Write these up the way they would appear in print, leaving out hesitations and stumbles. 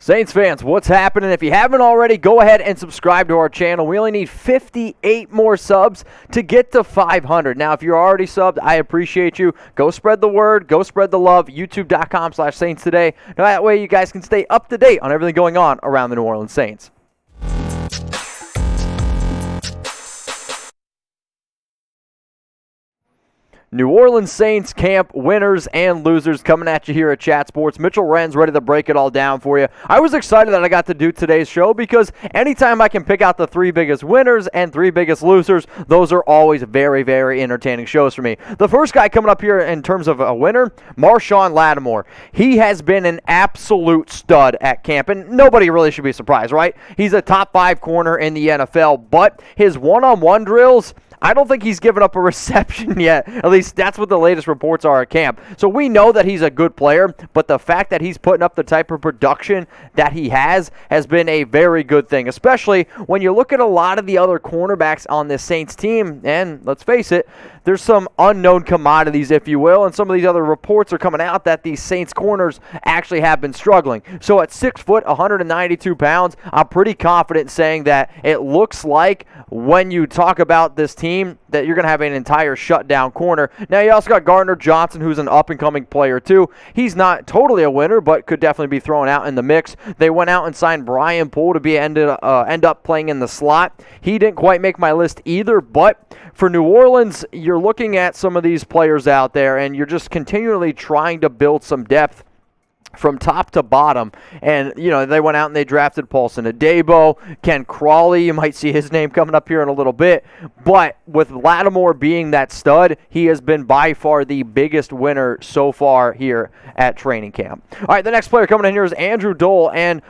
Saints fans, what's happening? If you haven't already, go ahead and subscribe to our channel. We only need 58 more subs to get to 500. Now, if you're already subbed, I appreciate you. Go spread the word. Go spread the love. YouTube.com/Saints Today. Now, that way you guys can stay up to date on everything going on around the New Orleans Saints. New Orleans Saints camp winners and losers coming at you here at Chat Sports. Mitchell Renz ready to break it all down for you. I was excited that I got to do today's show because anytime I can pick out the three biggest winners and three biggest losers, those are always very, very entertaining shows for me. The first guy coming up here in terms of a winner, Marshon Lattimore. He has been an absolute stud at camp, and nobody really should be surprised, right? He's a top 5 corner in the NFL, but his one-on-one drills, I don't think he's given up a reception yet. At least that's what the latest reports are at camp. So we know that he's a good player, but the fact that he's putting up the type of production that he has been a very good thing, especially when you look at a lot of the other cornerbacks on this Saints team, and let's face it, there's some unknown commodities, if you will, and some of these other reports are coming out that these Saints corners actually have been struggling. So at 6 foot, 192 pounds, I'm pretty confident saying that it looks like when you talk about this team that you're going to have an entire shutdown corner. Now, you also got Gardner Johnson, who's an up-and-coming player, too. He's not totally a winner, but could definitely be thrown out in the mix. They went out and signed Brian Poole to end up playing in the slot. He didn't quite make my list either, but for New Orleans, you're looking at some of these players out there, and you're just continually trying to build some depth from top to bottom. And, you know, they went out and they drafted Paulson Adebo, Ken Crawley. You might see his name coming up here in a little bit. But with Lattimore being that stud, he has been by far the biggest winner so far here at training camp. All right, the next player coming in here is Andrew Dowell. And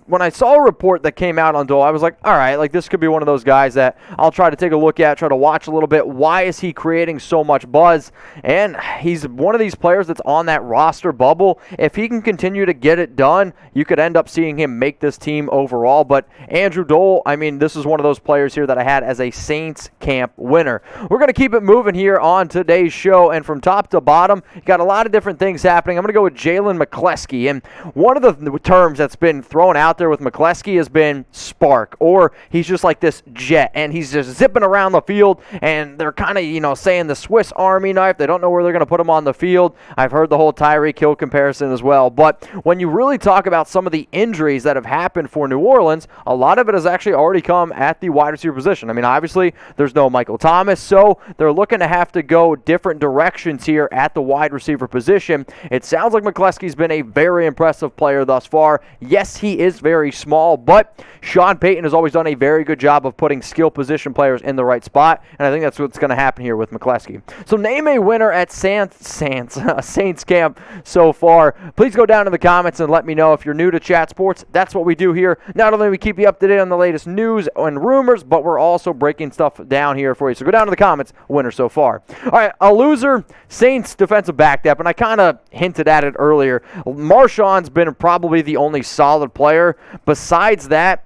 when I saw a report that came out on Dowell, I was like, all right, like this could be one of those guys that I'll try to take a look at, try to watch a little bit. Why is he creating so much buzz? And he's one of these players that's on that roster bubble. If he can continue to get it done, you could end up seeing him make this team overall. But Andrew Dowell, I mean, this is one of those players here that I had as a Saints camp winner. We're going to keep it moving here on today's show. And from top to bottom, you got a lot of different things happening. I'm going to go with Jalen McCleskey. And one of the terms that's been thrown out there with McCleskey has been spark, or he's just like this jet, and he's just zipping around the field, and they're kind of, you know, saying the Swiss Army knife. They don't know where they're going to put him on the field. I've heard the whole Tyreek Hill comparison as well, but when you really talk about some of the injuries that have happened for New Orleans, a lot of it has actually already come at the wide receiver position. I mean, obviously, there's no Michael Thomas, so they're looking to have to go different directions here at the wide receiver position. It sounds like McCleskey's been a very impressive player thus far. Yes, he is very small, but Sean Payton has always done a very good job of putting skill position players in the right spot, and I think that's what's going to happen here with McCleskey. So name a winner at Saints camp so far. Please go down in the comments and let me know if you're new to Chat Sports. That's what we do here. Not only do we keep you up to date on the latest news and rumors, but we're also breaking stuff down here for you. So go down to the comments, winner so far. All right, a loser, Saints defensive back depth, and I kind of hinted at it earlier. Marshon's been probably the only solid player. Besides that,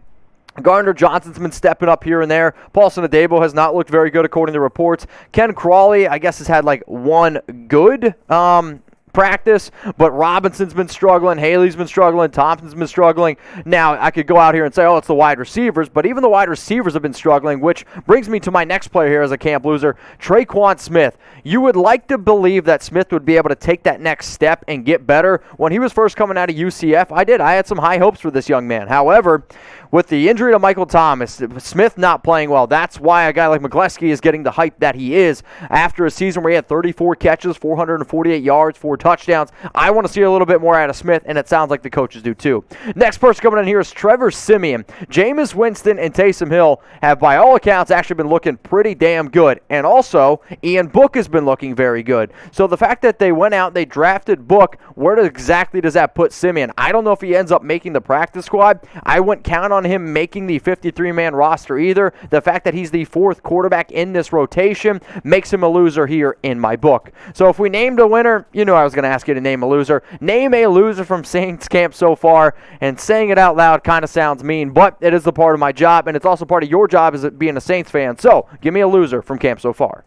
Gardner Johnson's been stepping up here and there. Paulson Adebo has not looked very good according to reports. Ken Crawley, I guess, has had like one good practice, but Robinson's been struggling, Haley's been struggling, Thompson's been struggling. Now, I could go out here and say, oh, it's the wide receivers, but even the wide receivers have been struggling, which brings me to my next player here as a camp loser, TreQuan Smith. You would like to believe that Smith would be able to take that next step and get better. When he was first coming out of UCF, I had some high hopes for this young man. However, with the injury to Michael Thomas, Smith not playing well, that's why a guy like McCleskey is getting the hype that he is. After a season where he had 34 catches, 448 yards, 4 touchdowns, I want to see a little bit more out of Smith, and it sounds like the coaches do too. Next person coming in here is Trevor Siemian. Jameis Winston and Taysom Hill have, by all accounts, actually been looking pretty damn good. And also, Ian Book has been looking very good. So the fact that they went out, they drafted Book, where exactly does that put Siemian? I don't know if he ends up making the practice squad. I wouldn't count on him making the 53-man roster either. The fact that he's the 4th quarterback in this rotation makes him a loser here in my book. So if we named a winner, you know I was going to ask you to name a loser. Name a loser from Saints camp so far, and saying it out loud kind of sounds mean, but it is a part of my job, and it's also part of your job as being a Saints fan. So give me a loser from camp so far.